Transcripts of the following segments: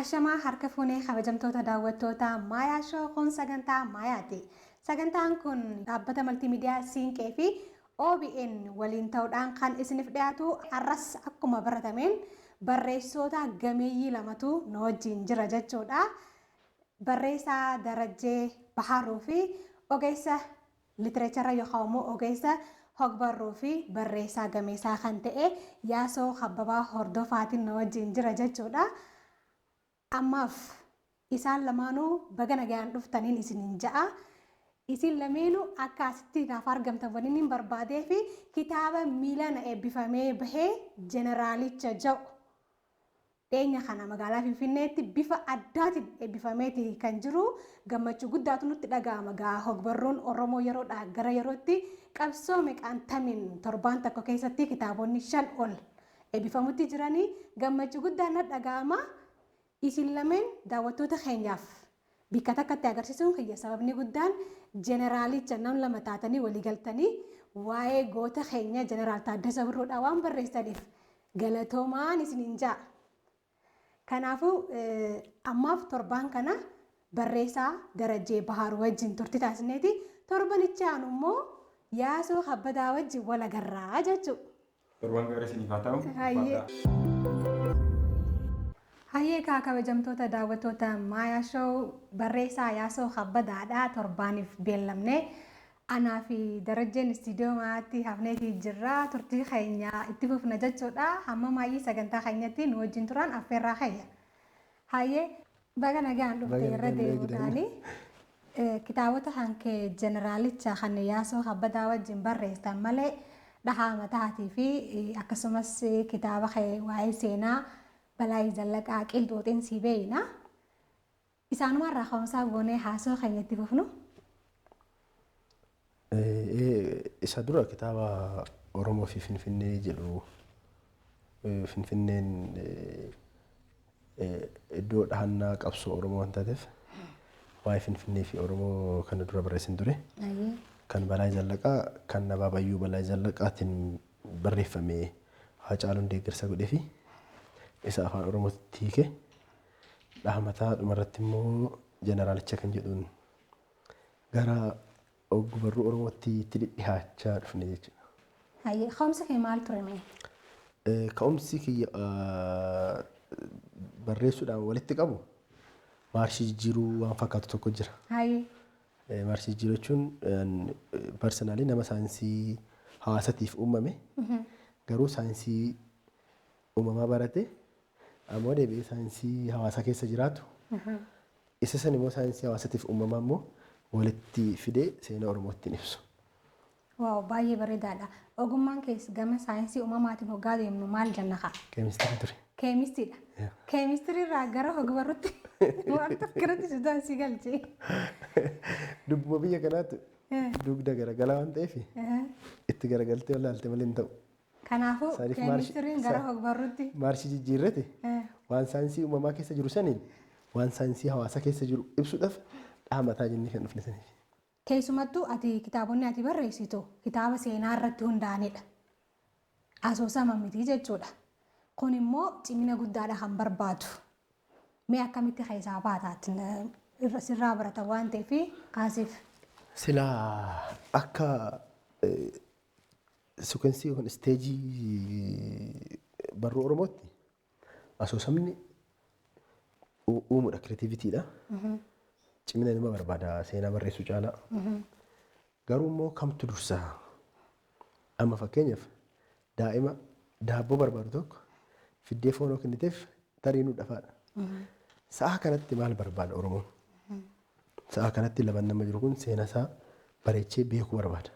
Ashamaa harka fuunee kabajamtoota daawwattoota Maayaa Shoo kun sagantaa Maayaati. Sagantaan kun dhaabbata maltiimiidiyaa Siinqee fi OBN waliin ta'uudhaan kan isiniif dhiyaatu har'as akkuma baratameen barreessitoota gameeyyii lamatu nu wajjin jira jechuudha. Barreessaa Darajjee Baharuu fi ogeessa litireechara yookaan immoo ogeessa hogbarruu fi barreessaa gameessaa kan ta'e Yaasoo Abbabaa Hordofaatiin nu wajjin jira jechuudha. Ammaaf isaan lamaanuu baga nagaan dhuftaniin isiniin ja'a. Isin lameenuu akka asitti naaf argamtan waliin barbaadee fi kitaaba miilaan eebbifamee bahee jeneraalicha jedhu dhiyeenya kana magaalaa Finfinneetti bifa addaatiin eebbifameeti kan jiru. Gammachuu guddaatu nutti dhaga'ama. Hogbarruun Oromoo yeroodhaa gara yerootti qabsoo meeqaan tamiin torbaan tokko keessatti kitaabonni 5 ol eebbifamutti jiranii gammachuu guddaan natti dhaga'ama. Isin lameen daawwattoota keenyaaf bakka takkatti agarsiisuun kiyya sababni guddaan jeneraalicha nam lama taatanii walii galtanii waa'ee goota keenya jeneraal Taaddasaa Birruudhaa waan barreessaniif galatoomaan isiniin ja'a. Kanaafuu ammaaf torbaan kana barreessaa Darajjee Baharuu wajjin turtii taasisneeti. Torbanichi aanu immoo Yaasoo Abbadaa wajjin wal agarraa jechuudha. Torbaan gaarii isiniif haa ta'u. Hayyee kabajamtoota daawwattoota Maayaa Shoo barreessaa Yaasoo Abbadaadhaa torbaaniif beellamne anaa fi Darajjeen istiidiyoo maatti hafneetii jirra. Turtii keenya itti fufna jechuudha. Hamma maayyii sagantaa keenyatti nu wajjin turan affeerraa keenya. Hayyee baga nagaan dhufte irra deemuudhaani kitaabota hankee jeneraalicha kan Yaasoo Abbadaa wajjin barreessan malee dhahaa mataatii fi akkasumas kitaaba waa'ee seenaa Balaayi Zallaqaa Qilxuuxiin si beeyna. Isaanuma irraa ka'umsaa goonee haasoo keenyatti fufnu. Isa dura kitaaba Oromoo fi Finfinnee jedhu Finfinneen iddoo dhahannaa qabsoo Oromoo waan taateef waa'ee Finfinnee fi Oromoo kana dura barreessin ture. Kan Balaayi Zallaqaa kan Abaabayyuu Balaayi Zallaqaatiin barreeffame Haacaaluun deeggarsa godhee fi isa afaan Oromootti hiike dhahmataa dhumarratti immoo jeneraalicha kan jedhuun gara ogbarruu Oromootti itti dhihaachaa dhufne jechuudha. Hayyee ka'umsi kee maal ture mee? Ka'umsi kiyya barreessuudhaan walitti qabu maarshii jijjiiruu waan fakkaatu tokko jira. Hayyee. Maarshii jijjiiruu jechuun parsanaalii nama saayinsii hawaasatiif uumame garuu saayinsii uumamaa barate ammoo deebi'ee saayinsii hawaasaa keessa jiraatu. Isa san immoo saayinsii hawaasatiif uumamaa immoo walitti fidee seenaa Oromootti ibsu. Waaw baay'ee bareedaadha. Ogummaan keessa gama saayinsii uumamaatiin hoggaa deemnu maal jenna kaa? Keemistirii ture. Keemistiidha. Keemistirii irraa gara ogbarruutti waan tokkirratti sidaan si galchee. Dubbuma biyya kanaatti dugda garagalaa waan ta'eef itti garagaltee olaalte malee hin ta'u. Kanaafuu keemistiriin gara ogbarruutti maarshii jijjiirrate waan saayinsii uumamaa keessa jiru saniin waan saayinsii hawaasaa keessa jiru ibsuudhaaf dhahmataa jennee kan dhufne saniif. Keessumattuu ati kitaabonni ati barreessitu kitaaba seenaa irratti hundaa'anidha. Asoosama miti jechuudha. Kun immoo cimina guddaadha kan barbaadu. Mee akkamitti keessaa baataatti sirraa barata waan ta'eef kaasiif. Silaa akka sekwensii yookaan isteejii barruu Oromootti asoosamni uumuudha kireetiivitiidha. Cimina nama barbaada seenaa barreessuu caalaa. Garuu immoo kamtu dursaa? Amma fakkeenyaaf daa'ima daabboo barbaadu tokko fiddee foonoo kenniteef tariinuu dhafaadha. Sa'a kanatti maal barbaada Oromoon? Sa'a kanatti laban nama jiru kun seenaa isaa bareechee beekuu barbaada.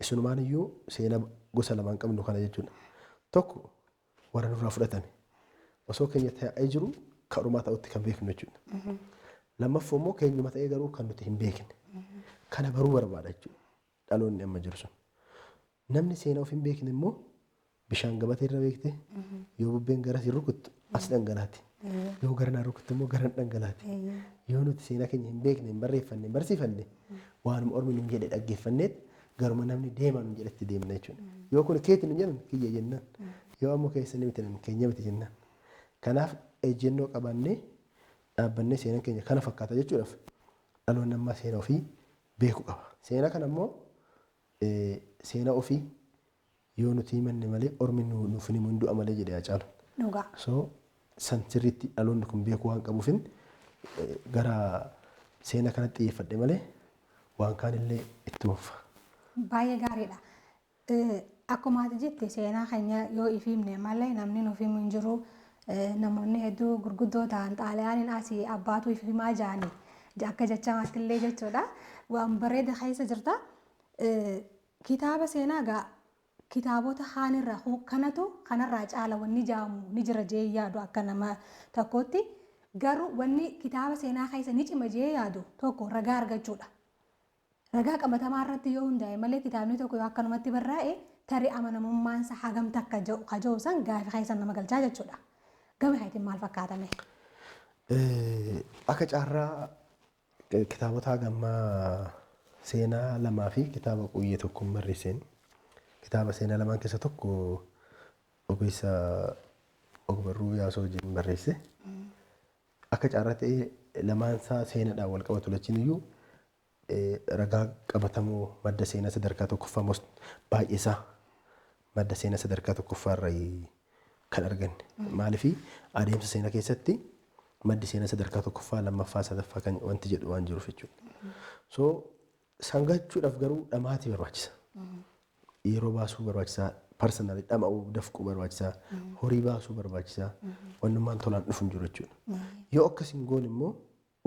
Isumaan iyyuu seenaa gosa lamaan qabnu kana jechuudha. Tokko warra nurraa fudhatame osoo keenya ta'ee jiru kan Oromaa ta'utti kan beeknu jechuudha. Lammaffaa immoo keenyuma ta'ee garuu kan nuti hin beekne. Kana baruu barbaada jechuudha. Dhaloonni amma jiru sun. Namni seenaa of hin beekne immoo bishaan gabatee irra beekte yoo bubbeen gara si rukuttu as dhangalaati. Yoo gara naa rukuttu immoo gara dhangalaati. Yoo nuti seenaa keenya hin beekne hin barreeffanne hin barsiifanne waanuma Ormi nuun jedhe dhaggeeffanneet garuma namni deemaa nuun jedhetti deemna jechuudha. Yoo kun keetti nuun jedhan kiyya jennaan. Yoo ammoo keessa ni miti keenya miti jennaan. Kanaaf ejjennoo qabannee dhaabbannee seenaan keenya kana fakkaata jechuudhaaf dhaloonni ammaa seenaa ofii beekuu qaba. Seenaa kana immoo seenaa ofii yoo nuti himanne malee ormi nuuf himu hin du'a malee jedhee Hacaalu. Dhugaa. So san sirriitti dhaloonni kun beekuu waan qabuufin gara seenaa kanatti xiyyeeffadhe malee waan kaanillee itti fufa. Baay'ee gaariidha. Akkuma ati jette seenaa keenya yoo ifimne malee namni nuuf himu hin jiru. Namoonni hedduu gurguddoo ta'an xaaliyaaniin asii abbaatu ifimaa jaani akka jechamaatti illee jechuudha. Waan bareeda keessa jirta. Kitaaba seenaa gaa kitaabota haanirraa kanatu kanarraa caala wanni jaamu ni jira jee yaadu akka nama tokkootti. Garuu wanni kitaaba seenaa keessa ni cima jee yaadu tokko ragaa argachuudha. Ragaa qabatamaa irratti yoo hundaa'e malee kitaabni tokko yoo akkanumatti barraa'e tarii amanamummaan isaa hagamta akka jiru san gaaffii keessa nama galchaa jechuudha. Gama keetiin maal fakkaatame? Akka carraa kitaabota hagammaa seenaa lamaa fi kitaaba quyyee tokko barreesseen kitaaba seenaa lamaan keessa tokko ogeessa ogbarruu yaasoo wajjin barreesse. Akka carraa ta'ee lamaan isaa seenaadhaan wal qabatu lachiin iyyuu ragaa qabatamoo madda seenaa sadarkaa tokkoffaa baay'ee isaa madda seenaa sadarkaa tokkoffaa irraa kan arganne. Maaliif adeemsa seenaa keessatti maddi seenaa sadarkaa tokkoffaa lammaffaa sadaffaa kan wanti jedhu waan jiruuf jechuudha. So sangachuudhaaf garuu dhamaatii barbaachisa. Yeroo baasuu barbaachisaa, parsanaalii dhama'uu dafquu barbaachisaa, horii baasuu barbaachisaa, wannummaan tolaan dhufu hin jiru jechuudha. Yoo akkas hin goone immoo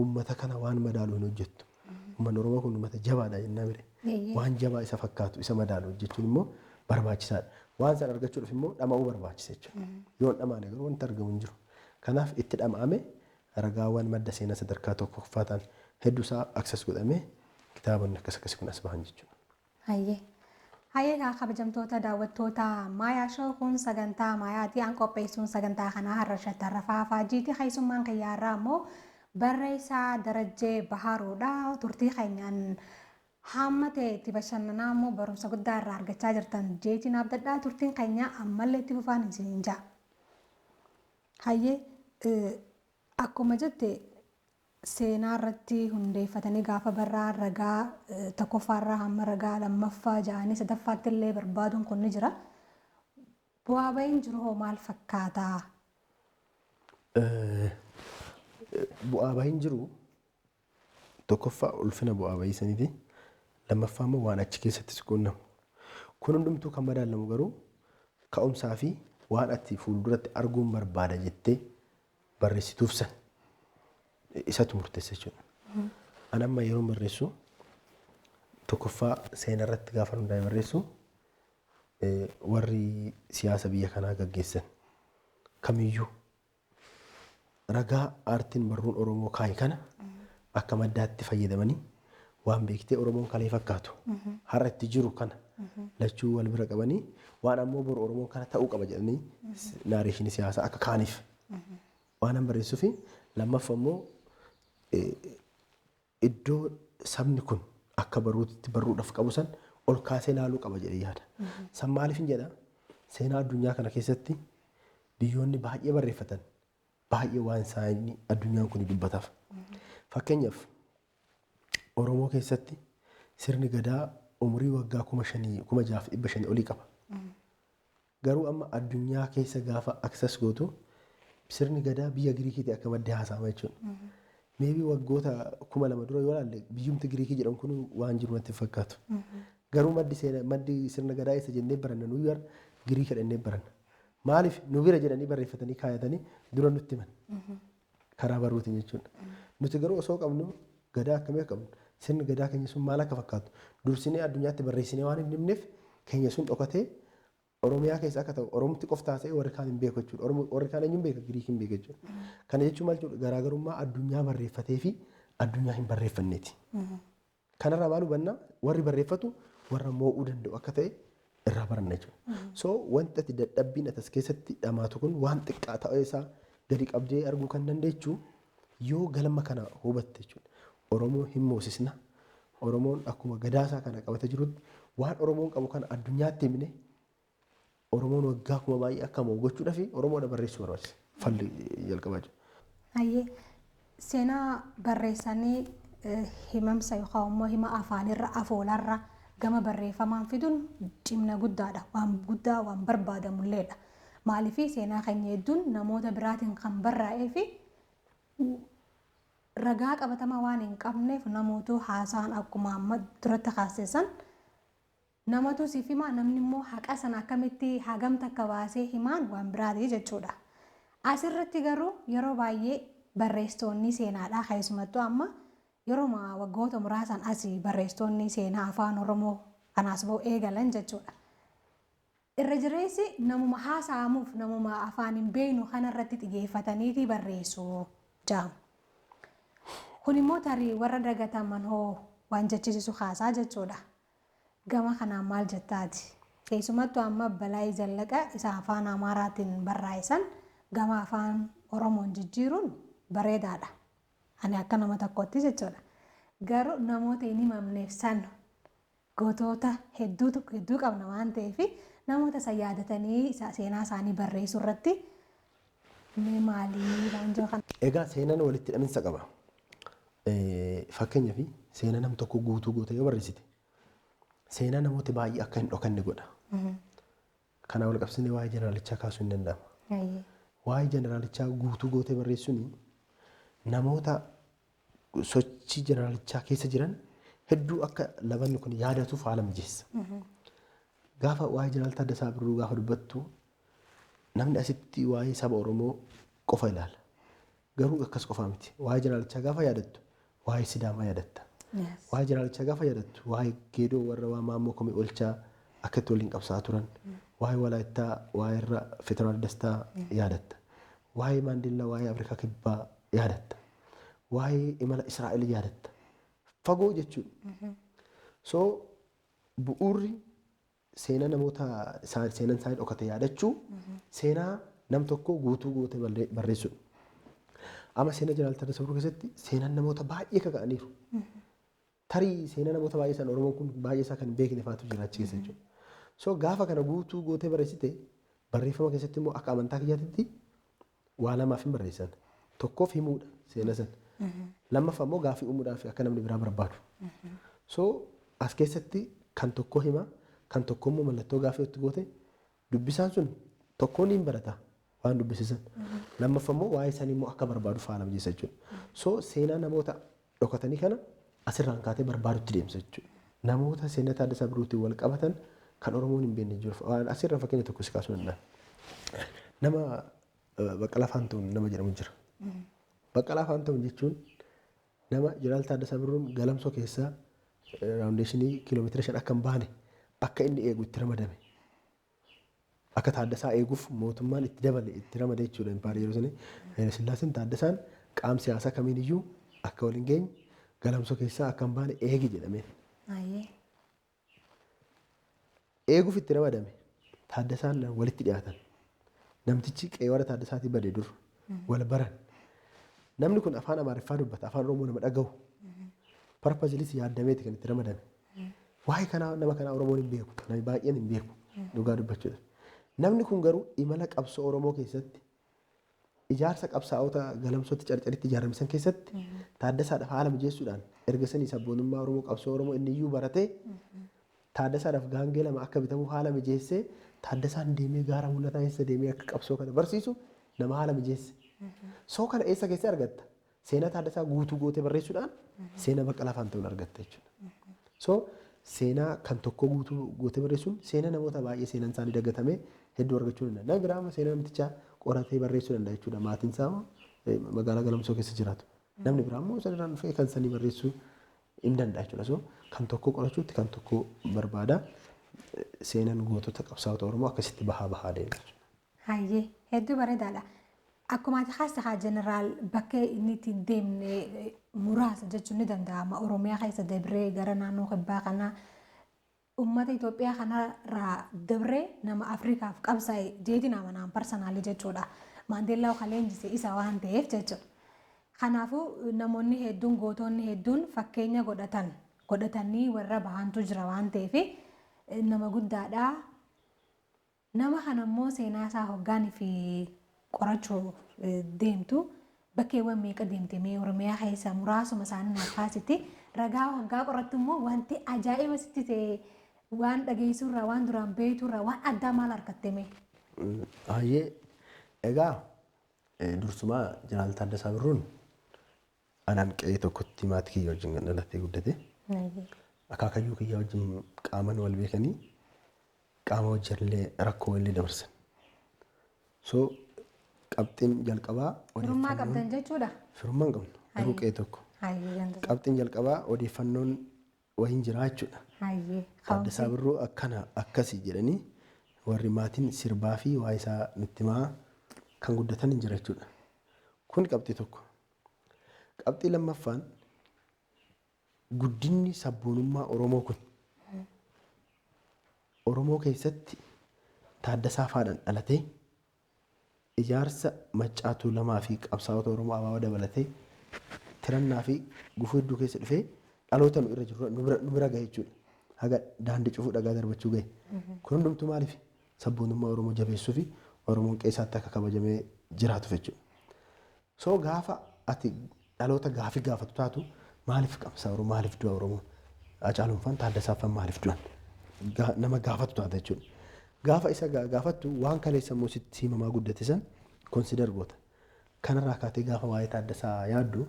uummata kana waan madaalu hin hojjettu. Uummanni Oromoo kun uummata jabaadha jennaa mire. Waan jabaa isa fakkaatu isa madaalu hojjechuun immoo barbaachisaadha. Waan san argachuudhaaf immoo dhama'uu barbaachisa jechuudha. Yoo hin dhamaane garuu wanti argamu hin jiru. Kanaaf itti dhama'ame ragaawwan madda seenaa sadarkaa tokkoffaa ta'an hedduusaa aksas godhamee kitaabonni akkas akkasii kun as bahan jechuudha. Hayyee. Hayyee kaa kabajamtoota daawwattoota Maayaa Shoo kun sagantaa Maayaatii aan qopheessuun sagantaa kanaa har'a Shattarrafaa Faajiiti. Keessummaan kiyyaarraa immoo barreessaa Darajjee Baharuudha. Turtii keenyaan hamma ta'e itti bashannanaa immoo barumsa guddaa irraa argachaa jirtan jeetiin abdadhaa. Turtiin keenya ammallee itti fufaan isin jaa. Hayyee akkuma jette seenaa irratti hundeeffatanii gaafa barraa ragaa tokkoffaarraa hamma ragaa lammaffaa ja'anii sadaffaatti illee barbaaduun kun ni jira. Bu'aa ba'iin jiru hoo maal fakkaata? Bu'aa ba'iin jiru tokkoffaa ulfina bu'aa ba'ii saniiti. Lammaffaa immoo waan achi keessatti quunnamu. Kun hundumtuu kan madaalamu garuu ka'umsaa fi waan ati fuulduratti arguun barbaada jettee barreessituuf san isatu murteessa jechuudha. Ani amma yeroo barreessu tokkoffaa seenaa irratti gaafa hundaa'e barreessu warri siyaasa biyya kanaa gaggeessan kamiyyuu ragaa aartiin barruun Oromoo kaa'e kana akka maddaatti fayyadamanii waan beektee Oromoon kalee fakkaatu har'a itti jiru kana lachuu wal bira qabanii waan ammoo boru Oromoon kana ta'uu qaba jedhanii naareeshinii siyaasaa akka kaaniif waan an barreessuu fi lammaffaa immoo iddoo sabni kun akka baruutti barruudhaaf qabu san ol kaasee ilaaluu qaba jedhee yaada. San maaliif hin jedha seenaa addunyaa kana keessatti biyyoonni baay'ee barreeffatan baay'ee waan isaanii addunyaan kun dubbataaf. Fakkeenyaaf Oromoo keessatti sirni gadaa umurii waggaa 6,500 olii qaba. Garuu amma addunyaa keessa gaafa aksas gootu sirni gadaa biyya Giriikiitti akka maddee haasa'ama jechuudha. Meebii waggoota 2,000 dura yoo ilaalle biyyumti Giriikii jedhamu kun waan jiru natti fakkaatu. Garuu maddi sirna gadaa eessa jennee baranna nuyi warra Giriikii jennee baranna. Maaliif nu bira jedhanii barreeffatanii kaayatanii dura nutti himan karaa barruutiin jechuudha. Nuti garuu osoo qabnu gadaa akkamii qabnu sirni gadaa keenya sun maal akka fakkaatu dursinee addunyaatti barreessinee waan hin himneef keenya sun dhokatee Oromiyaa keessa akka ta'u Oromootti qoftaasee warri kaan hin beeku jechuudha. Warri kaan eenyuun beeka Giriikiin beeka jechuudha. Kana jechuun maal jechuudha garaagarummaa addunyaa barreeffatee fi addunyaa hin barreeffanneeti. Kanarraa maal hubannaa warri barreeffatu warra moo'uu danda'u akka ta'e irraa baranna jechuudha. So wanti ati dadhabbiin atas keessatti dhamaatu kun waan xiqqaa ta'uu isaa gadi qabdee arguu kan dandeechu yoo galma kana hubatte jechuudha. Oromoo hin moosisna. Oromoon akkuma gadaasaa kana qabatee jirutti waan Oromoon qabu kana addunyaatti himne Oromoon waggaa kuma baay'ee akka moo gochuudhaaf Oromoodha barreessuu barbaachisa. Falli jalqabaa jiru. Hayyee seenaa barreessanii himamsa yookaan immoo hima afaanirra afoolarra gama barreeffamaan fiduun cimna guddaadha. Waan guddaa waan barbaadamulleedha. Maaliif seenaa keenya hedduun namoota biraatiin kan barraa'ee fi ragaa qabatamaa waan hin qabneef namootu haasaan akkuma amma duratti kaasessan namatu siif himaa namni immoo haqa sana akkamitti hagamta akka baasee himaan waan biraati jechuudha. Asirratti garuu yeroo baay'ee barreessitoonni seenaadhaa keessumattuu amma yeroo waggoota muraasan asii barreessitoonni seenaa afaan Oromoo kanaas ba'u eegalan jechuudha. Irra jireessi namuma haasa'amuuf namuma afaan hin beeknu kanarratti xiyyeeffataniiti barreessu jaamu. Kun immoo tarii warra dagataman hoo waan jechisiisu haasaa jechuudha. Gama kanaan maal jettaati? Keessumattuu amma Balaa Zallaqa isa afaan Amaaraatiin barreessan gama afaan Oromoon jijjiiruun bareedaadha. Ani akka nama tokkotti jechuudha. Garuu namoota hin himamneef san gootota hedduu qabna waan ta'eef namoota isa yaadatanii seenaa isaanii barreessuu irratti maalii waan jiru kana. Egaa seenaan walitti hidhaminsa qaba. Fakkeenyaaf seenaa nam tokko guutuu gootee yoo barreessite seenaa namoota baay'ee akka hin dhokanne godha. Kanaa wal qabsiisnee waa'ee jeneraalichaa kaasuu hin danda'ama. Waa'ee jeneraalichaa guutuu gootee barreessuun namoota sochii jeneraalichaa keessa jiran hedduu akka labanni kun yaadatuuf haala mijeessa. Gaafa waa'ee jeneraal Taaddasaa Birruu gaafa dubbattu namni asitti waa'ee saba Oromoo qofa ilaala. Garuu akkas qofaa miti. Waa'ee jeneraalichaa gaafa yaadattu waa'ee Sidaamaa yaadatta. Waa'ee jeneraalichaa gaafa yaadattu waa'ee Geedoo warra waa Maammoo Komee Olchaa akka itti waliin qabsaa turan. Waa'ee Walaayittaa waa'ee irra Fitiraal Dastaa yaadatta. Waa'ee Maandellaa waa'ee Afrikaa Kibbaa yaadatta. Waa'ee imala Israa'el yaadatta. Fagoo jechuudha. So bu'uurri seenaa namoota seenaan isaanii dhokate yaadachuu seenaa nam tokko guutuu gootee barreessuudha. Amma seenaa jeneraal Taaddasaa Birruu keessatti seenaan namoota baay'ee kaka'aniiru. Tarii seenaa namoota baay'ee isaan Oromoon kun baay'ee isaa kan hin beekne faatu jira achi keessa jechuudha. So gaafa kana guutuu gootee barreessite barreeffama keessatti immoo akka amantaa kiyyaatitti waa lamaaf hin barreessan. Tokkoof himuudha seenaa sana. Lammaffaa immoo gaafii uumuudhaaf akka namni biraa barbaadu. So as keessatti kan tokko hima kan tokko immoo mallattoo gaafii itti goote dubbisaan sun tokkoon hin barata waan dubbisisan. Lammaffaa immoo waa'ee isaanii immoo akka barbaadu faana mijeessa jechuudha. So seenaa namoota dhokatanii kana asirraan kaatee barbaadutti deemsa jechuudha. Namoota seenaa Taaddasaa Birruutiin wal qabatan kan Oromoon hin beekne jiru. Asirra fakkeenya tokko si kaasuu danda'a. Nama Baqqalaa Faantahuun nama jedhamu jira. Baqqalaa Faantahuun jechuun nama jeneraal Taaddasaa Birruun Galamsoo keessaa raawundeeshinii kiiloomeetira 5 akka hin baane akka inni eegu itti ramadame. Akka Taaddasaa eeguuf mootummaan itti dabale itti ramade jechuudha. Impaayera yeroo sanii Hayila Sillaaseen Taaddasaan qaama siyaasaa kamiin iyyuu akka wal hin geenye Galamsoo keessaa akka hin baane eegi jedhameen. Eeguuf itti ramadame Taaddasaan walitti dhiyaatan. Namtichi qeewara Taaddasaatii badee dur wal baran. Namni kun afaan Amaariffaa dubbata afaan Oromoo nama dhagahu. Parpazilis yaadameeti kan itti ramadame. Waa'ee kanaa nama kanaa Oromoon hin beeku. Namni baay'een hin beeku dhugaa dubbachuudha. Namni kun garuu imala qabsoo Oromoo keessatti ijaarsa qabsaa'ota Galamsootti carcaritti ijaaramisan keessatti Taaddasaadhaaf haala mijeessuudhaan erga sanii sabboonummaa Oromoo qabsoo Oromoo inni iyyuu baratee Taaddasaadhaaf gaangee lama akka bitamu haala mijeessee Taaddasaan deemee gaara mul'ataa keessa deemee akka qabsoo kana barsiisu nama haala mijeesse. Soo kana eessa keessaa argatta? Seenaa Taaddasaa guutuu gootee barreessuudhaan seenaa Baqqalaa Faantahuun argatta jechuudha. Soo seenaa kan tokko guutuu gootee barreessuun seenaa namoota baay'ee seenaan isaanii dagatamee hedduu argachuu danda'a. Namni biraa seenaa namtichaa qoratee barreessuu danda'a jechuudha. Maatiin isaa magaalaa Galamsoo keessa jiraatu. Namni biraa immoo sanirraan dhufee kan sanii barreessuu hin danda'a jechuudha. So kan tokko qorachuutti kan tokko barbaada. Seenaan gootota qabsaa'ota Oromoo akkasitti bahaa deema jechuudha. Hayyee hedduu bareedaadha. Akkuma ati haasa'aa jeneraal bakka inni ittiin deemne muraasa jechuun ni danda'ama. Oromiyaa keessa dabree gara naannoo kibbaa kanaa uummata Itoophiyaa kanarraa dabree nama Afrikaaf qabsaa'e jeetiin amanaan parsanaalii jechuudha. Maandeellaa kaleenjise isa waan ta'eef jechuudha. Kanaafuu namoonni hedduun gootonni hedduun fakkeenya godhatanii warra bahantu jira waan ta'eef nama guddaadha. Nama kana immoo seenaa isaa hoggaanii fi qorachuu deemtu bakkeewwan meeqa deemte mee Oromiyaa keessaa muraasuma isaanii naaf kaasitti ragaa waggaa qorattu immoo wanti ajaa'iba sitti ta'e waan dhageessurraa waan duraan beekturraa waan addaa maal argatte mee? Hayyee egaa dursumaa Jeneraal Taaddasaa Birruun anaan qe'ee tokkotti maatii kiyya wajjin kan dhalattee guddate. Akaakayyuu kiyya wajjin qaaman wal beekanii qaama wajjinillee rakkoo illee dabarsan. So qabxiin jalqabaa Firummaa qabdan jechuudha? Firummaa hin qabnu garuu qe'ee tokko. Qabxiin jalqabaa odeeffannoon wayiin jira jechuudha. Taaddasaa Birruu akkana akkasii jedhanii warri maatiin sirbaa fi waa isaa nutti himaa kan guddatan hin jira jechuudha. Kun qabxii tokko. Qabxii lammaffaan guddinni sabboonummaa Oromoo kun Oromoo keessatti Taaddasaa Faadhaan dhalatee ijaarsa Maccaatuu Lamaa fi qabsaa'ota Oromoo Abaaboo dabalatee tirannaa fi gufuu hedduu keessa dhufee dhaloota nu irra jiru nu bira gahe jechuudha. Haga daandii cufuu dhagaa darbachuu gahe. Kun hundumtuu maaliif sabboonummaa Oromoo jabeessuu fi Oromoon qeessaatti akka kabajamee jiraatuuf jechuudha. So gaafa ati dhaloota gaafii gaafatu taatu maaliif qabsaa'u maaliif du'a Oromoo Hacaaluun faan Taaddasaa faan maaliif du'an nama gaafatu taata jechuudha. Gaafa isa gaafattu waan kaleessa immoo sitti himamaa guddate san konsider goota. Kanarraa kaatee gaafa waa'ee Taaddasaa yaaddu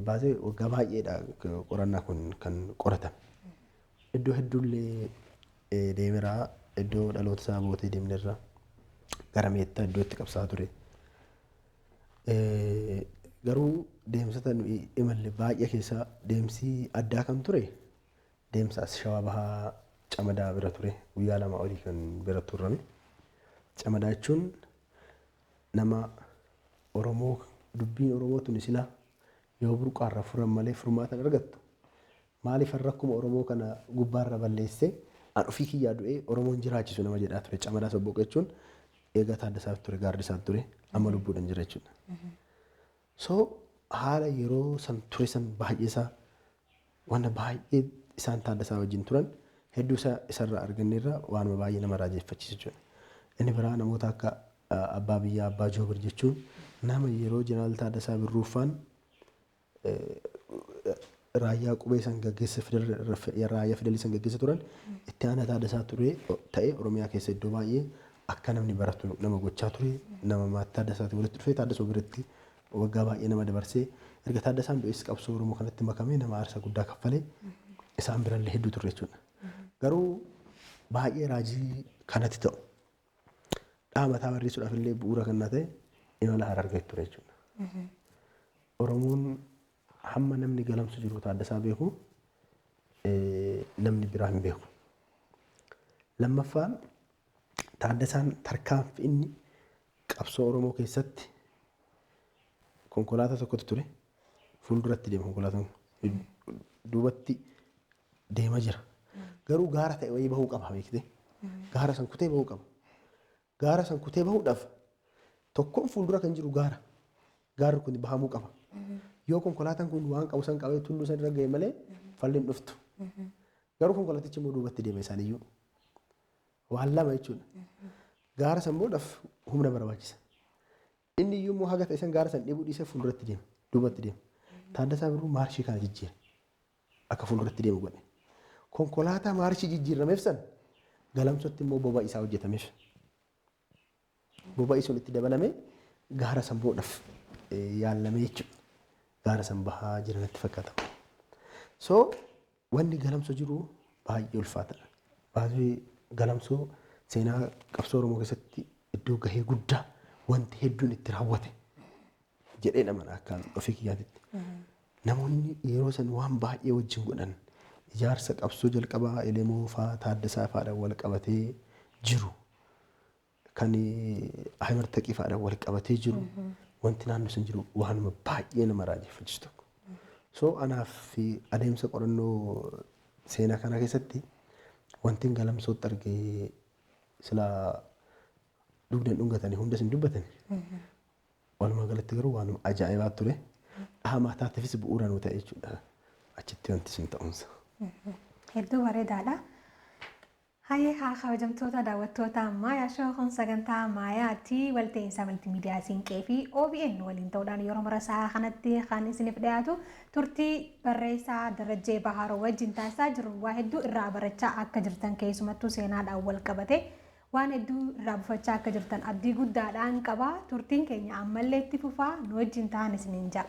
baasee waggaa baay'eedha qorannaa kun kan qoratame. Iddoo hedduullee deemeraa iddoo dhaloota isaa bootee deemnerraa gara meettaa iddoo itti qabsaa ture. Garuu deemsota nuyi imalle baay'ee keessaa deemsi addaa kan ture deemsa as Shawaa Bahaa Camadaa bira ture guyyaa lama olii kan bira turrame. Camadaa jechuun nama Oromoo dubbiin Oromoo tuni silaa yoo burqaarra furan malee furmaata argattu. Maaliif rakkuma Oromoo kana gubbaarra balleessee an ofii kiyyaa du'ee Oromoon jiraachisu nama jedhaa ture. Camadaa Sobboqaa jechuun eegaa Taaddasaa ture gaardisaa ture amma lubbuudhaan jira jechuudha. So haala yeroo san ture san baay'ee isaa wanta baay'ee isaan Taaddasaa wajjin turan hedduu isarraa arganneerra waanuma baay'ee nama raajeffachiisu jechuudha. Inni biraa namoota akka Abbaa Biyyaa Abbaa Joobir jechuun nama yeroo Jeneraal Taaddasaa Birruufaan raayyaa qubee san gaggeessa raayyaa fidelii san gaggeessa turan itti aanaa Taaddasaa ture ta'ee Oromiyaa keessa iddoo baay'ee akka namni baratu nama gochaa ture nama maatii Taaddasaatiin walitti dhufee Taaddasoo biratti waggaa baay'ee nama dabarsee erga Taaddasaan du'es qabsoo Oromoo kanatti makamee nama aarsaa guddaa kaffalee isaan birallee hedduu ture jechuudha. Garuu baay'ee raajii kanatti ta'u dhaamataa barreessuudhaaf illee bu'uura kan ta'e imala Harargee ture jechuudha. Oromoon hamma namni galamsu jiru Taaddasaa beeku namni biraa hin beeku. Lammaffaan Taaddasaan tarkaanfii inni qabsoo Oromoo keessatti konkolaataa tokkotu ture fuulduratti deema konkolaataan duubatti deema jira. Garuu gaara ta'e wayii bahuu qaba beekte. Gaara san kutee bahuu qaba. Gaara san kutee bahuudhaaf tokkoon fuuldura kan jiru gaara. Gaarri kun bahamuu qaba. Yoo konkolaataan kun waan qabu san qabee tulluu san irra ga'e malee falleen dhuftu. Garuu konkolaatichi immoo duubatti deema isaaniyyuu. Waan lama jechuudha. Gaara san boodhaaf humna barbaachisa. Inni iyyuu immoo haga ta'e san gaara san dhibuu dhiisee fuulduratti deema. Duubatti deema. Taaddasaa Birruu maarshii kana jijjiira. Akka fuulduratti deemu godhe. Konkolaataa maarshii jijjiirameef san galamsootti immoo boba isaa hojjetameef. Boba isuun itti dabalamee gaara san boodhaaf yaalamee jechuudha. Gaara san bahaa jiranatti fakkaata. So wanni galamsoo jiru baay'ee ulfaataadha. Baay'ee galamsoo seenaa qabsoo Oromoo keessatti iddoo gahee guddaa wanti hedduun itti raawwate jedhee namana akka ofii kiyyaatitti. Namoonni yeroo san waan baay'ee wajjin godhan ijaarsa qabsoo jalqabaa Elemoo fa'aa Taaddasaa fa'aadhaan wal qabatee jiru kan Ahimad Taqii fa'aadhaan wal qabatee jiru wanti naannoo san jiru waanuma baay'ee nama raajeffachiisu tokko. So anaaf adeemsa qorannoo seenaa kana keessatti wanti galamsootti argee sila dugdaan dhungatanii hundas hin dubbatani. Walumaa galatti garuu waanuma ajaa'ibaa ture. Dhahamaa taateefis bu'uura nuu ta'e jechuudha. Achitti wanti sun ta'umsa. Hedduu bareedaadha. Hayyee haa kabajamtoota daawwattoota Maayaa Shookoon sagantaa Maayaatii walta'iinsa maltiimiidiyaa Siinqee fi OBN waliin ta'uudhaan yeroo marasaa kanatti kan isiniif dhiyaatu turtii barreessaa Darajjee Bahaaroo wajjin taasisaa jiru waa hedduu irraa barachaa akka jirtan keessumattuu seenaadhaan wal qabate waan hedduu irraa buufachaa akka jirtan abdii guddaadhaan qaba turtiin keenya ammallee itti fufaa nu wajjin ta'an isiniin ja'a.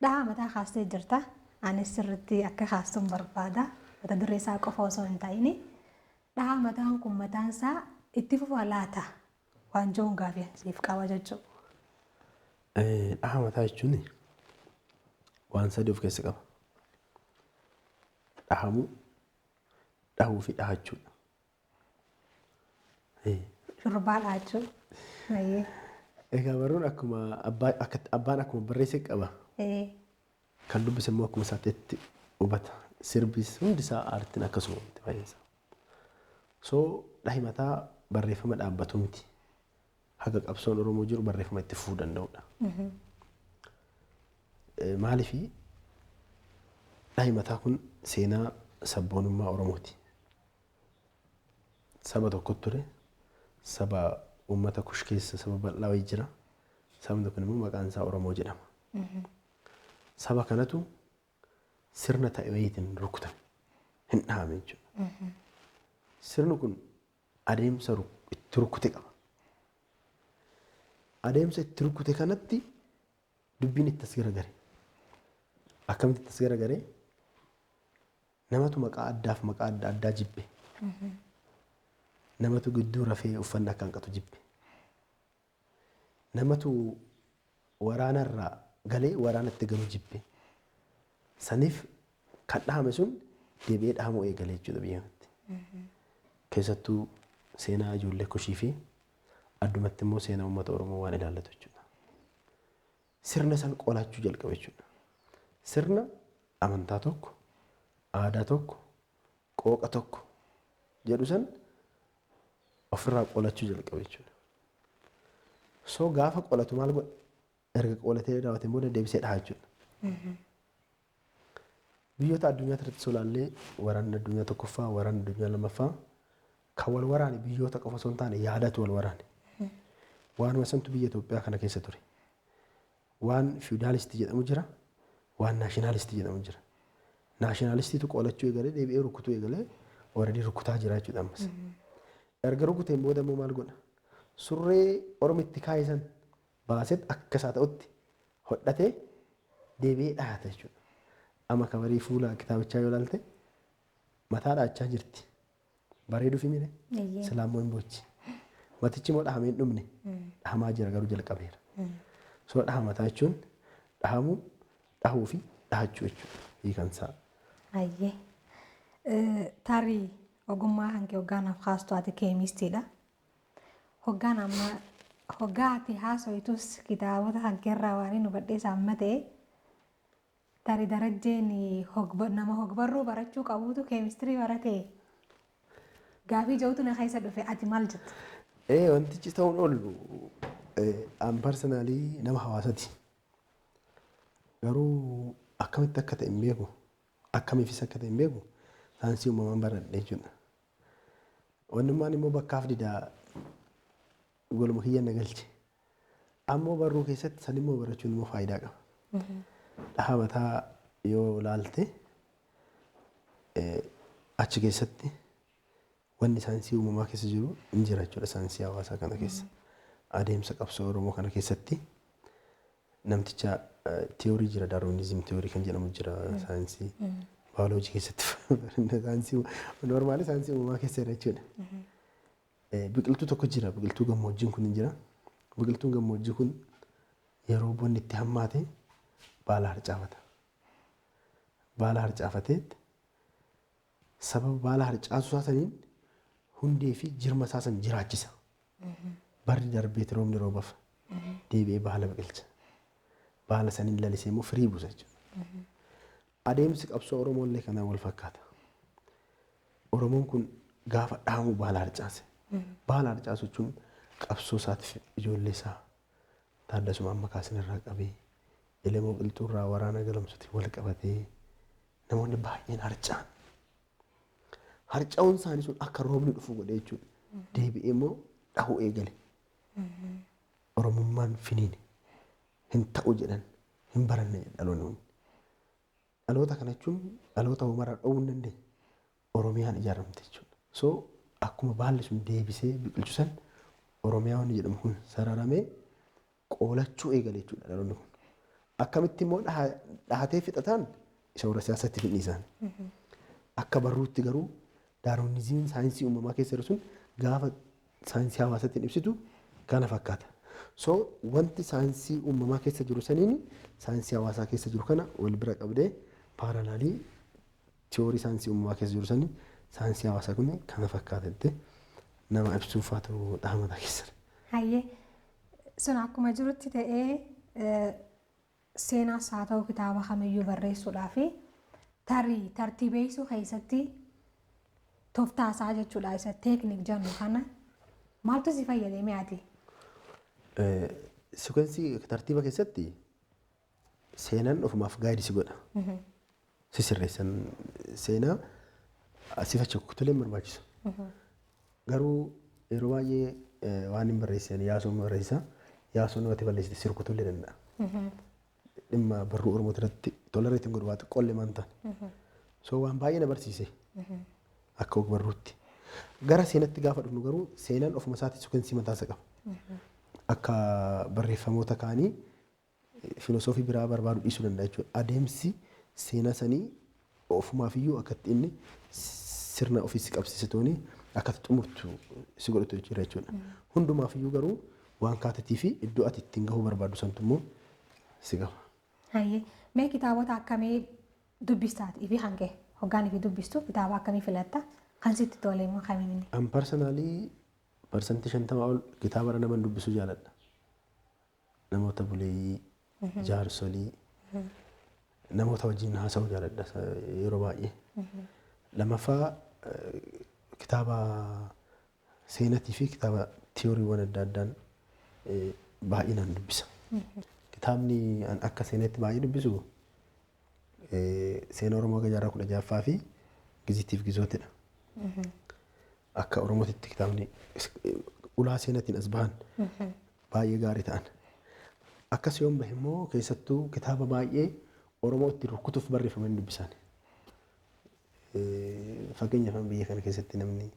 Dhahaa mataa kaastee jirta. Anis sirriitti akka kaastuun barbaada. Mata duree isaa qofa osoo hin ta'in dhahaa mataan kun mataan isaa itti fufaa laata waan joon gaafii siif qaba jechuudha. Dhahaa mataa jechuun waan sadii of keessa qaba. Dhahamuu, dhahuu fi dhahachuudha. Shurbaa dhahachuu. Egaa baruun akkuma abbaan akkuma barreesse qaba. Kan dubbise immoo akkuma isaatti hubata. Sirbis hundi isaa aartiin akkasuma itti fayyisa. So dhahi mataa barreeffama dhaabbatu miti. Haga qabsoon Oromoo jiru barreeffama itti fufuu danda'udha. Maaliifi dhahi mataa kun seenaa sabboonummaa Oromooti. Saba tokkotu ture. Saba uummata kush keessa saba bal'aa wayii jira. Sabni kun immoo maqaan isaa Oromoo jedhama. Saba kanatu sirna ta'e wayiitiin rukutame hin dhahame jechuudha. Sirni kun adeemsa itti rukute qaba. Adeemsa itti rukute kanatti dubbiin itti as garagare. Akkamitti itti as garagare? Namatu maqaa addaaf maqaa adda addaa jibbe. Namatu gidduu rafee uffannaa akka hanqatu jibbe. Namatu waraanarraa galee waraanatti galu jibbe. Saniif kan dhahame sun deebi'ee dhahamuu eegalee jechuudha biyya kanatti. Keessattuu seenaa ijoollee kushii fi addumatti immoo seenaa uummata Oromoo waan ilaallatu jechuudha. Sirna san qolachuu jalqabe jechuudha. Sirna amantaa tokko, aadaa tokko, qooqa tokko jedhu san ofirraa qolachuu jalqabe jechuudha. So gaafa qolatu maal godha? Erga qolatee raawwatee booda deebisee dhaha jechuudha. Biyyoota addunyaa irratti solaallee waraanni addunyaa tokkoffaa, waraanni addunyaa lammaffaa kan wal waraane biyyoota qofa osoo hin taane yaadatu wal waraane. Waanuma santu biyya Itoophiyaa kana keessa ture. Waan fiudaalistii jedhamu jira, waan naashinaalistii jedhamu jira. Naashinaalistiitu qolachuu eegalee deebi'ee rukutuu eegalee warreen rukutaa jira jechuudha ammas. Erga rukuteen booda immoo maal godha? Surree Oromitti kaayisan baaset akka isaa ta'utti hodhatee deebi'ee dhahata jechuudha. Amma kabarii fuula kitaabichaa yoo ilaalte mataa dhaachaa jirti. Bareeduu fi miidhe Islaammoo hin bochi. Matichi immoo dhahamee hin dhumne dhahamaa jira garuu jalqabeera. So dhaha mataa jechuun dhahamuu, dhahuu fi dhahachuu jechuudha hiikansaa. Ayyee. Tarii ogummaa hanqee hoggaanaaf kaastu ati keemistiidha. Hoggaan amma hoggaa ati haasoitus kitaabota hanqeerraa waan nu badheessa amma ta'e tarii Darajjeen nama hogbarruu barachuu qabuutu keemistirii baratee gaafii jawutu na keessa dhufe ati maal jettu? Wantichi ta'uun oolu an parsanaalii nama hawaasaati. Garuu akkamitti akka ta'e hin beeku. Akkamiifis akka ta'e hin beeku. Saayinsii uumamaan baradhe jechuudha. Wannummaan immoo bakkaaf didaa golma kiyya na galche. Ammoo barruu keessatti san immoo barachuun immoo faayidaa qaba. Dhaha mataa yoo laalte achi keessatti wanni saayinsii uumamaa keessa jiru hin jira jechuudha saayinsii hawaasaa kana keessa. Adeemsa qabsoo Oromoo kana keessatti namticha tiyoorii jira daarwiinizim tiyoorii kan jedhamu jira saayinsii baayoloojii keessatti saayinsii noormaali saayinsii uumamaa keessa jira jechuudha. Biqiltuu tokko jira biqiltuu gammoojjiin kun hin jira. Biqiltuun gammoojjii kun yeroo bonni itti hammaate baala harcaafata. Baala harcaafateet sababa baala harcaasuu isaaniin hundee fi jirma isaa san jiraachisa. Barri darbeet roobni roobaaf deebi'ee baala biqilcha. Baala saniin lalisee immoo firii buusa jechuudha. Adeemsi qabsoo Oromoo illee kanaan wal fakkaata. Oromoon kun gaafa dhaamu baala harcaase. Baala harcaasuu jechuun qabsoo isaatiif ijoollee isaa Taaddasuma amma kaasin irraa qabee elemoo qilxuu irraa waraana galamsuutti wal qabatee namoonni baay'een harcaan harca'uun isaanii sun akka roobni dhufu godhe jechuudha. Deebi'ee immoo dhahuu eegale. Oromummaan finiine hin ta'u jedhan hin baranne dhaloonni kun. Dhaloota kana jechuun dhaloota uumaraa dhowwuu hin dandeenye. Oromiyaan ijaaramte jechuudha. So akkuma baalli sun deebisee biqilchu san Oromiyaa wanni jedhamu kun sararamee qoolachuu eegale jechuudha dhaloonni kun. Akkamitti immoo dhahatee fixataan isa warra siyaasatti fidhiisan. Akka barruutti garuu daaroonizimiin saayinsii uumamaa keessa jiru sun gaafa saayinsii hawaasatti ibsitu kana fakkaata. So wanti saayinsii uumamaa keessa jiru saniin saayinsii hawaasaa keessa jiru kana wal bira qabdee paaralaalii tiyoorii saayinsii uumamaa keessa jiru saniin saayinsii hawaasaa kun kana fakkaatatti nama ibsuuf haa ta'u dhahamataa keessa. Hayyee sun akkuma jirutti ta'ee seenaas haa ta'u kitaaba kamiyyuu barreessuudhaa fi tartiibeessuu keessatti tooftaasaa jechuudha isa teeknik jennu kana maaltu si fayyadee mi'aati? Sikuensii tartiiba keessatti seenaan ofumaaf gaayidii si godha. Si sirreessan seenaa asii fachi kutulee hin barbaachisu. Garuu yeroo baay'ee waan hin barreessan yaasoo barreessa yaasoo namatti balleessite sirkutulee danda'a. Dhimma barruu Oromoo irratti tolereetiin godhu waa xiqqoolle maan ta'an. So waan baay'ee na barsiise akka barruutti. Gara seenatti gaafa dhufnu garuu seenaan ofuma isaatti sikuensii mataa isa qaba. Akka barreeffamoota kaanii filosoofii biraa barbaadu dhiisuu danda'a jechuudha. Adeemsi seenaa sanii ofumaafiyyuu akkatti inni sirna ofii si qabsiisatuuni akkatti xumurtu si godhatu jechuudha. Hundumaafiyyuu garuu waan kaatetii fi iddoo ati ittiin gahuu barbaadu santu immoo si qaba. Hayyee mee kitaabota akkamii dubbistaati fi hangee hoggaanii fi dubbistu kitaaba akkamii filatta kan sitti tole immoo kamiin? An parsanaalii parsantii 50 ol kitaaba nama dubbisuu jaaladha. Namoota buleeyyii, jaarsolii, namoota wajjin haasa'uu jaaladha yeroo baay'ee. Lamaffaa kitaaba seenaatii fi kitaaba tiyooriiwwan adda addaan baay'inaan dubbisa. Kitaabni an akka seenaatti baay'ee dubbisu seenaa Oromoo Gajaarraa 16ffaa fi Gizitiif Gizootidha. Akka Oromootitti kitaabni ulaa seenaatiin as bahan baay'ee gaarii ta'an. Akkas yoon bahe immoo keessattuu kitaaba baay'ee Oromoo ittiin rukutuuf barreeffaman dubbisan. Fakkeenyaaf biyya kana keessatti namni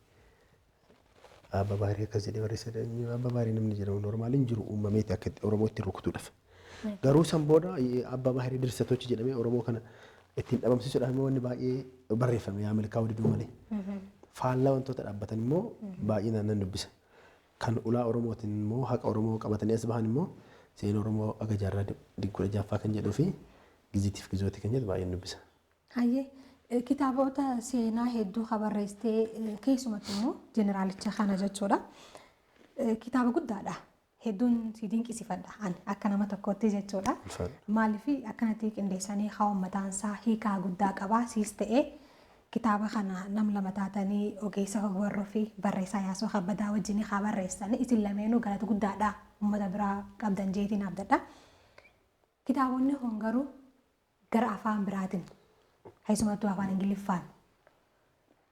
Abbaa Baarii akkas jedhee barreessa. Abbaa Baarii namni jedhamu normaaliin jiru uumameeti akka Oromoo ittiin rukutuudhaaf. Garuu san booda Abbaa Baarii Dirsatochi jedhamee Oromoo kana ittiin dhabamsiisuudhaaf immoo wanni baay'ee barreeffame yaa milkaa'uu diduu malee. Faallaa wantoota dhaabbatan immoo baay'inaan nan dubbisa. Kan ulaa Oromootiin immoo haqa Oromoo qabatanii as bahan immoo seenaa Oromoo Gajaarraa 16ffaa kan jedhuu fi Gizitiif Gizooti kan jedhu baay'een dubbisa. Hayyee kitaabota seenaa hedduu barreessitee keessumattuu immoo jeneraalicha kana jechuudha. Kitaaba guddaadha. Hedduun si dinqisiifadha ani akka nama tokkootti jechuudha. Maaliif akkanatti qindeessanii hawa mataansaa hiikaa guddaa qabaa siis ta'ee kitaaba kana nam lama taatanii ogeessa warroo fi barreessaa Yaasoo Kabbadaa wajjin haa barreessanii isin lameenuu galata guddaadha uummata biraa qabdan jeetiin abdadha. Kitaabonni kun garuu gara afaan biraatiin keessumattuu afaan Ingiliffaan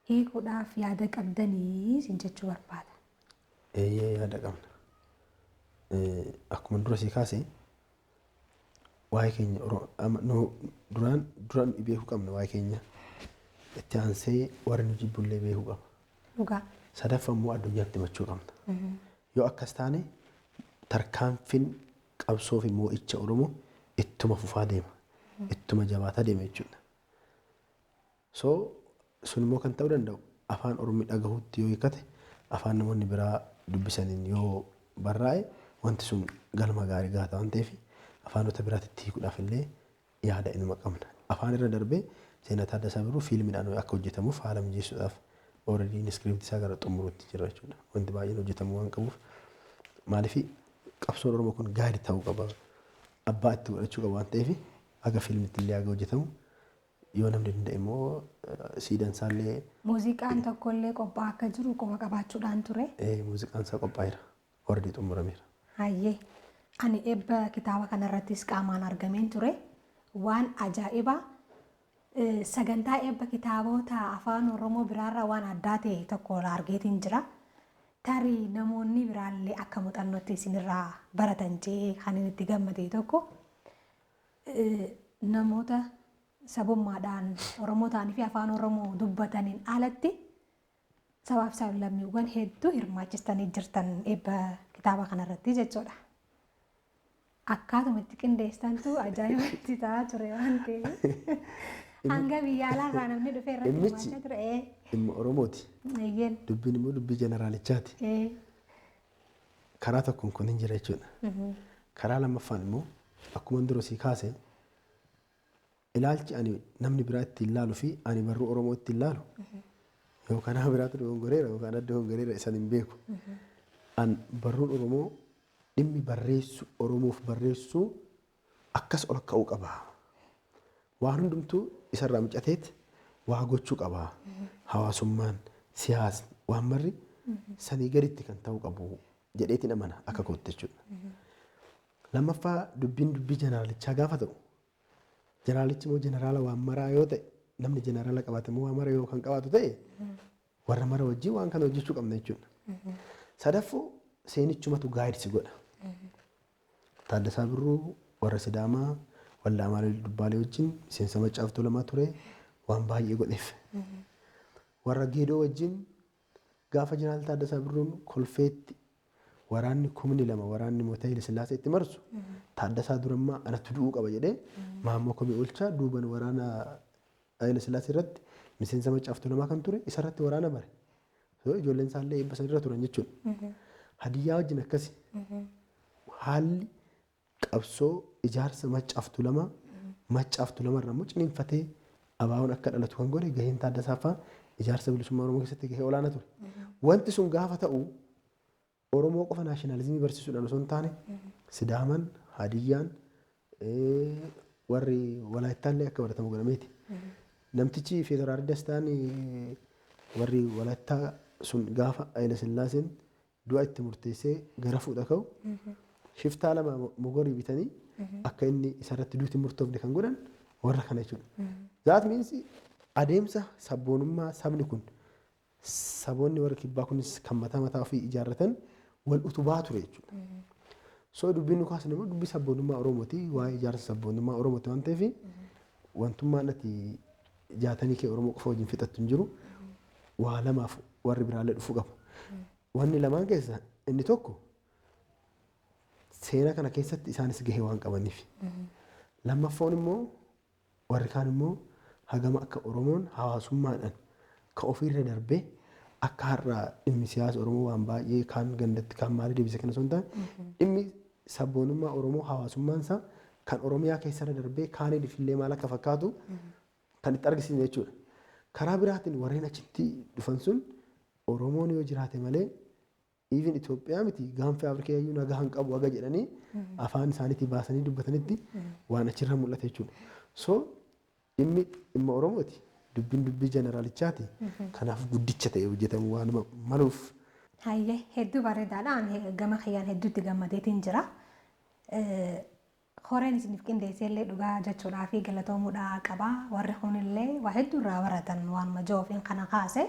hiikuudhaaf yaada qabdanii sin jechuu barbaada. Yaada qabna. Akkuma dura sii kaase waa'ee keenya duraan beekuu qabna waa'ee keenya. Itti aansee warri nu jibbullee beekuu qaba. Dhugaa. Sadaffaa immoo addunyaatti himachuu qabna. Yoo akkas taane tarkaanfiin qabsoo fi moo'icha Oromoo ittuma fufaa deema. Ittuma jabaataa deema jechuudha. So sun immoo kan ta'uu danda'u afaan Oromoo dhagahuutti yoo hiikate afaan namoonni biraa dubbisaniin yoo barraa'e wanti sun galma gaarii gaata waan ta'eef afaanota biraatti hiikuudhaaf illee yaada inuma qabna. Afaan irra darbee seenaa Taaddasaa Birruu fiilmiidhaan akka hojjetamuuf haala mijeessuudhaaf ooredii iskiriiptii isaa gara xumuruutti jira jechuudha. Wanti baay'een hojjetamuu waan qabuuf maaliif qabsoon Oromoo kun gaarii ta'uu qaba. Abbaa itti godhachuu qaba waan ta'eef aga fiilmiitti illee aga hojjetamu yoo namni danda'e immoo siidaan isaallee. Muuziqaan tokkollee qophaa'aa akka jiru qoma qabaachuudhaan ture. Muuziqaan isaa qophaa'eera. Ooredii xumurameera. Hayyee ani eebba kitaaba kanarrattis qaamaan argameen ture waan ajaa'ibaa sagantaa eebba kitaabota afaan Oromoo biraarraa waan addaa ta'e tokko argeetiin jira. Tarii namoonni biraallee akka muuxannootti isinirraa baratan jee kan inni itti gammade tokko namoota sabummaadhaan Oromoo ta'anii fi afaan Oromoo dubbataniin alatti sabaaf sablammiiwwan hedduu hirmaachistanii jirtan eebba kitaaba kanarratti jechuudha. Akkaatuma itti qindeessantu ajaa'ibatti ta'aa ture waan ta'eef hanga biyya alaarraa namni dhufee irratti hirmaachaa ture. Dhimma Oromooti. Dubbiin immoo dubbii jeneraalichaati. Karaa tokkoon kun hin jira jechuudha. Karaa lammaffaan immoo akkuma dura sii kaase ilaalchi ani namni biraa ittiin ilaalu fi ani barruu Oromoo ittiin ilaalu yookaan nama biraatu dogongoreera yookaan adda dogongoreera isan hin beeku. An barruun Oromoo dhimmi barreessu Oromoof barreessuu akkas ol ka'uu qaba. Waan hundumtuu isarraa micateet waa gochuu qaba. Hawaasummaan, siyaasni, waan marri sanii gaditti kan ta'uu qabu jedheetiin amana akka kootti jechuudha. Lammaffaa dubbiin dubbii jeneraalichaa gaafa ta'u jeneraalichi immoo jeneraala waan maraa yoo ta'e namni jeneraala qabaate immoo waan mara yoo kan qabaatu ta'e warra mara wajjin waan kana hojjechuu qabna jechuudha. Sadaffuu seenichumatu gaayidsi godha. Taaddasaa Birruu warra Sidaamaa waldaa Amaaraa Dubbaalee wajjin miseensa Maccaaf Tuulamaa ture waan baay'ee godheef. Warra Geedoo wajjin gaafa jeneraal Taaddasaa Birruun kolfeetti waraanni 12,000 waraanni mootii Haile Sillaasee itti marsu Taaddasaa durammaa anatti du'uu qaba jedhee Maammoo Komii Olchaa duuban waraana Haile Sillaasee irratti miseensa Maccaaf Tuulamaa kan ture isarratti waraana bare. Ijoolleen isaallee eebba sanirra turan jechuudha. Hadiyyaa wajjin akkasi haalli qabsoo ijaarsa Maccaaf Tuulamaa Maccaaf Tuulamaa irraa immoo ciniinfatee abaawoon akka dhalatu kan godhe gaheen Taaddasaa fa'aa ijaarsa bilisummaa Oromoo keessatti gahee olaanaa ture. Wanti sun gaafa ta'u Oromoo qofa naashinaalizimii barsiisuudhaan osoo hin taane Sidaaman, Hadiyyaan, warri Walaayittaallee akka baratamu godhameeti. Namtichi Federaal Dastaan warri Walaayittaa sun gaafa Haile Sillaaseen du'a itti murteessee gara fuudha ka'u shiftaa lama mogorii bitanii akka inni isarratti duuti murtoofne kan godhan warra kana jechuudha. That means adeemsa sabboonummaa sabni kun saboonni warra kibbaa kunis kan mataa mataa ofii ijaarratan wal utubaa ture jechuudha. So dubbiin nukaas immoo dubbii sabboonummaa Oromooti waa'ee ijaarsa sabboonummaa Oromooti waan ta'eef wantummaan ati jaatanii kee Oromoo qofa wajjin fixattu hin jiru waa lamaaf warri biraallee dhufuu qabu. Wanni lamaan keessa inni tokko seenaa kana keessatti isaanis gahee waan qabaniif. Lammaffaan immoo warri kaan immoo hagama akka Oromoon hawaasummaadhaan kan ofiirra darbee akka har'a dhimmi siyaasa Oromoo waan baay'ee kaan gandatti kaan maalii deebise kana osoo hin taane dhimmi sabboonummaa Oromoo hawaasummaan isaa kan Oromiyaa keessarra darbee kaaniif illee maal akka fakkaatu kan itti argisiisne jechuudha. Karaa biraatiin warreen achitti dhufan sun Oromoon yoo jiraate malee even Itoophiyaa miti gaanfa Afrikaa iyyuu nagaa hin qabu aga jedhanii afaan isaaniitii baasanii dubbatanitti waan achirra mul'ate jechuudha. So dhimma Oromooti. Dubbiin dubbii jeneraalichaati. Kanaaf guddicha ta'e hojjetamu waan maluuf. Hayyee hedduu bareedaadhaan gama kiyyaan hedduutti gammadeetiin jira. Horeen isiniif qindeesseellee dhugaa jechuudhaa fi galatoomuudhaa qaba. Warri kunillee waa hedduu irraa baratan waan majoofiin kana kaase.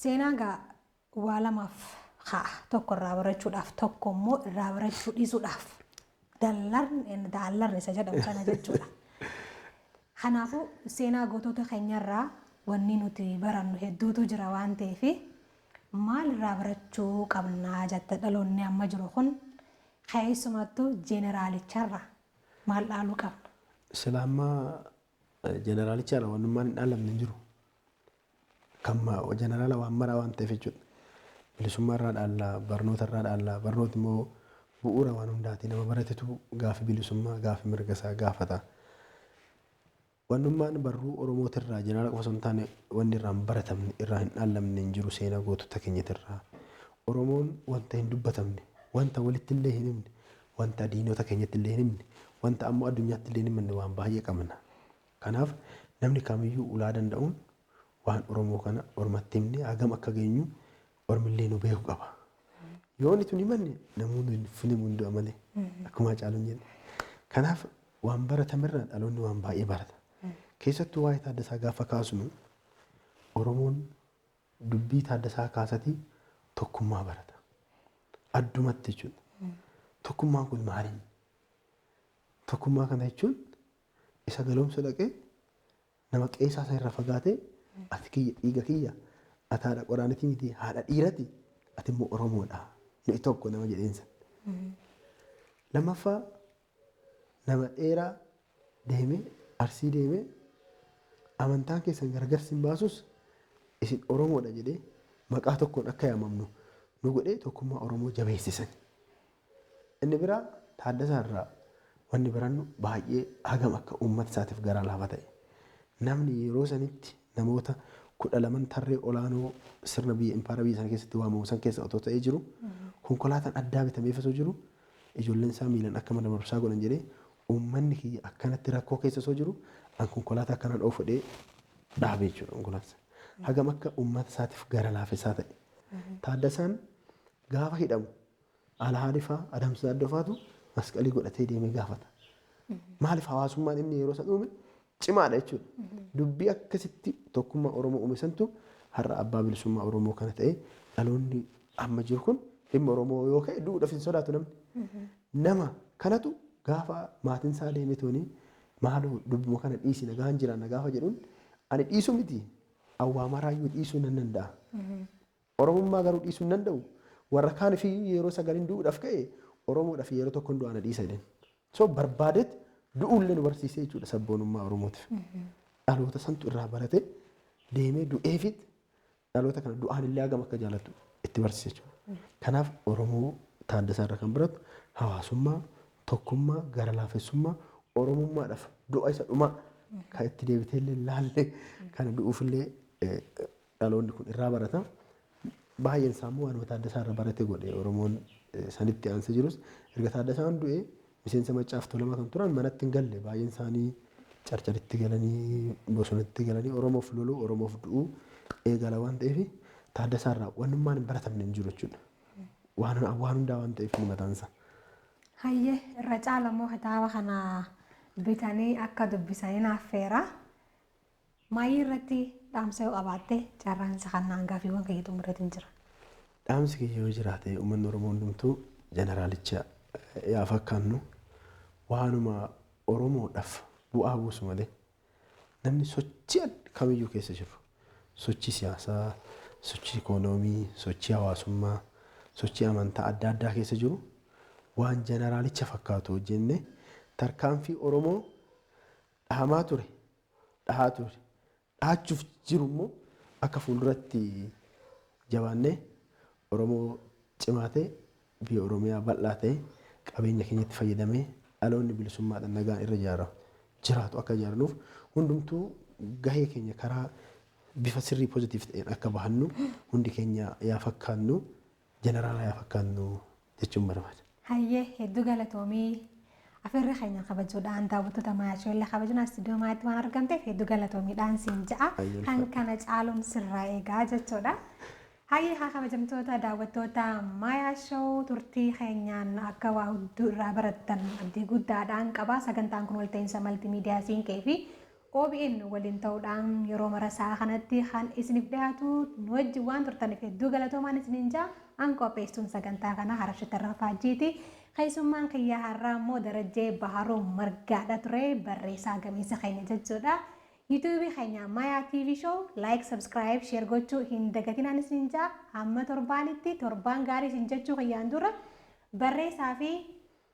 Seenaa gaa waa lamaaf haa tokko irraa barachuudhaaf tokko immoo irraa barachuu dhiisuudhaaf daallarni isa jedhamu kana jechuudha. Kanaafuu seenaa gootota keenyarraa wanni nuti barannu hedduutu jira waan ta'eef maal irraa barachuu qabnaa jette dhaloonni amma jiru kun keessumattuu jeneraalichaarraa maal dhaaluu qabna? Silaammaa jeneraalichaarra wannummaan hin dhaalamne hin jiru. Kamma jeneraala waan maraa waan ta'eef jechuudha. Bilisummaa irraa dhaallaa, barnoota irraa dhaallaa, barnooti immoo bu'uura waan hundaati. Nama baratetu gaafi bilisummaa, gaafi mirga isaa gaafata. Wannummaan barruu Oromoota irraa jeneraala qofa osoo hin taane wanni irraa hin baratamne irraa hin dhaalamne hin jiru seenaa gootota keenyatirraa. Oromoon wanta hin dubbatamne, wanta walitti illee hin himne, wanta diinota keenyatti illee hin himne, wanta ammoo addunyaatti illee hin himne waan baay'ee qabna. Kanaaf namni kamiyyuu ulaa danda'uun waan Oromoo kana ormatti himne hagam akka geenyu ormillee nu beeku qaba. Yoo inni tun himanne namoonni funimu hin du'a malee akkuma caaluun jedhe. Kanaaf waan baratamerraa dhaloonni waan baay'ee barata. Keessattuu waa'ee Taaddasaa gaafa kaasnu Oromoon dubbii Taaddasaa kaasatii tokkummaa barata. Addumatti jechuudha. Tokkummaan kun maali? Tokkummaa kana jechuun isa galoomsa dhaqee nama qeesaa isa irra fagaatee ati kiyya dhiiga kiyya ati haadha qoraanitii miti haadha dhiirati ati immoo Oromoodha. Nuyi tokko nama jedheensa. Lammaffaa nama dheeraa deemee Arsii deemee amantaan keessan gargarsi hin baasus isin Oromoodha jedhee maqaa tokkoon akka yaamamnu nu godhee tokkummaa Oromoo jabeessisan. Inni biraa Taaddasaa irraa wanni barannu baay'ee hagam akka uummata isaatiif garaa laafaa ta'e. Namni yeroo sanitti namoota 12 tarree olaanoo sirna biyya impaara biyya sana keessatti waamamu san keessa otoo ta'ee jiru konkolaataan addaa bitameef osoo jiru ijoolleen isaa miilan akka mana barumsaa godhan jedhee uummanni kiyya akkanatti rakkoo keessa osoo jiru an konkolaataa akkanaan oofudhee dhaabee jechuudha konkolaataa. Hagam akka uummata isaatiif gara laafessaa ta'e. Taaddasaan gaafa hidhamu Alhaadii fa'aa Adamsaa Daaddoo fa'aatu masqalii godhatee deemee gaafata. Maaliif hawaasummaan inni yeroo san uume cimaadha jechuudha. Dubbii akkasitti tokkummaa Oromoo uume santu har'a abbaa bilisummaa Oromoo kana ta'e dhaloonni amma jiru kun dhimma Oromoo yoo ka'e duudhaaf hin sodaatu namni. Nama kanatu gaafa maatiin isaa deemee toonii maaloo dubbuma kana dhiisi nagaan jiraanna gaafa jedhuun ani dhiisuu miti awwaamaraayyuu dhiisuu nan danda'a. Oromummaa garuu dhiisuu hin danda'u. Warra kaan fi yeroo sagaliin du'uudhaaf ka'e Oromoodhaaf yeroo tokkoon du'ana dhiisa jedhan. So barbaadetti du'uullee nu barsiisee jechuudha sabboonummaa Oromootiif. Dhaloota santu irraa barate deemee du'eefit dhaloota kana du'aan illee hagam akka jaalatu itti barsiise jechuudha. Kanaaf Oromoo Taaddasaa irraa kan baratu hawaasummaa, tokkummaa, gara laafessummaa, Oromummaadhaaf du'a isa dhumaa kan itti deebitee illee laallee kana du'uufillee dhaloonni kun irraa barata. Baay'een isaa immoo waanuma Taaddasaa irraa barate godhe Oromoon sanitti aansee jirus erga Taaddasaan du'e miseensa Maccaaf Tuulamaa kan turan manatti hin galle baay'een isaanii carcaritti galanii bosonatti galanii Oromoof loluu Oromoof du'uu eegala waan ta'eef Taaddasaa irraa wanummaan hin baratamne hin jiru jechuudha. Waan hundaa waan ta'eef ni mataansa. Hayyee irra caala immoo kitaaba kana bitanii akka dubbisanii affeera. Maayii irratti dhaamsa yoo qabaatte carraansa kanaan gaaffiiwwan kee xumuratiin jira. Dhaamsi kiyya yoo jiraate uummanni Oromoo hundumtuu jeneraalicha yaa fakkaannu waanuma Oromoodhaaf bu'aa buusu malee namni sochii kamiyyuu keessa jiru sochii siyaasaa, sochii ikoonoomii, sochii hawaasummaa, sochii amantaa adda addaa keessa jiru waan jeneraalicha fakkaatu hojjenne tarkaanfii Oromoo dhahamaa ture dhahaa ture. Dhaachuuf jiru immoo akka fuulduratti jabaannee Oromoo cimaatee biyya Oromiyaa bal'aa ta'e qabeenya keenyatti fayyadamee dhaloonni bilisummaadhaan nagaan irra jiraatu akka ijaarnuuf hundumtuu gahee keenya karaa bifa sirrii pozitiif ta'een akka bahannu hundi keenya yaa fakkaannu jeneraala yaa fakkaannu jechuun barbaada. Hayyee hedduu galatoomii. Afeerri keenya kabajuudhaan daawwattoota maayashoo illee kabajuun istiidiyoo maayitti waan argamteef hedduu galatoomiidhaan siin ja'a. Kan kana caaluun sirraa eegaa jechuudha. Hayyee haa kabajamtoota daawwattoota maayashoo turtii keenyaan akka waa hedduu irraa barattan abdii guddaadhaan qaba. Sagantaan kun walta'iinsa maltiimiidiyaa siinqee fi OBN waliin ta'uudhaan yeroo marasaa kanatti kan isiniif dhiyaatu nu wajjin waan turtaniif hedduu galatoomaan isiniin ja'a. An qopheessuun sagantaa kana Harashata Rafaajiiti. Keessummaan kiyyaa har'aa immoo Darajjee Baharoo Margaadha ture barreessaa gameessa keenya jechuudha. YouTube keenya Maya TV Show like, subscribe, share gochuu hin dagatinaan isin jaa. Hamma torbaanitti torbaan gaarii isin jechuu kiyyaan dura barreessaa fi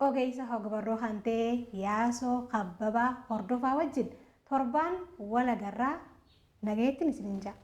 ogeessa hogbarroo kan ta'e Yaasoo Kabbabaa hordofaa wajjin torbaan wal agarraa nageettiin isin jaa.